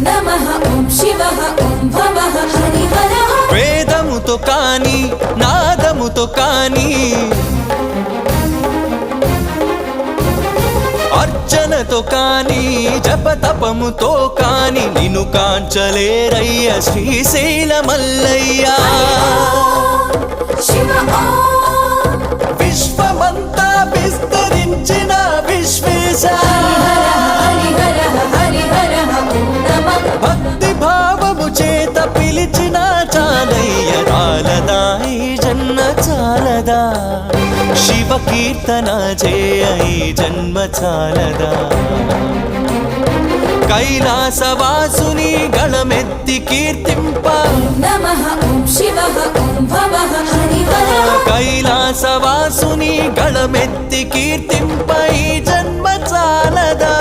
నమః ఓం శివః ఓం భవః హరిహరః వేదముతో కాని నాదముతో కాని అర్చనతో కాని జపతపముతో కాని నిన్ను కాంచలేరయ్య శ్రీశైల మల్లయ్య శివ ఓం విశ్వమంతా విస్తరించిన విశ్వేశ హరిహరః హరిహరః ఓం నమః భక్తి భావము చేత పిలిచిన చాలయ్య చాలదా ఈ జన్మ చాలదా శివ కీర్తన చేయ ఈ జన్మ చాలదా కైలాసవాసుని గళమెత్తి కీర్తింప నమః ఓం శివః ఓం భవః హరిహరః కైలాసవాసుని గళమెత్తి కీర్తింప ఈ జన్మ చాలదా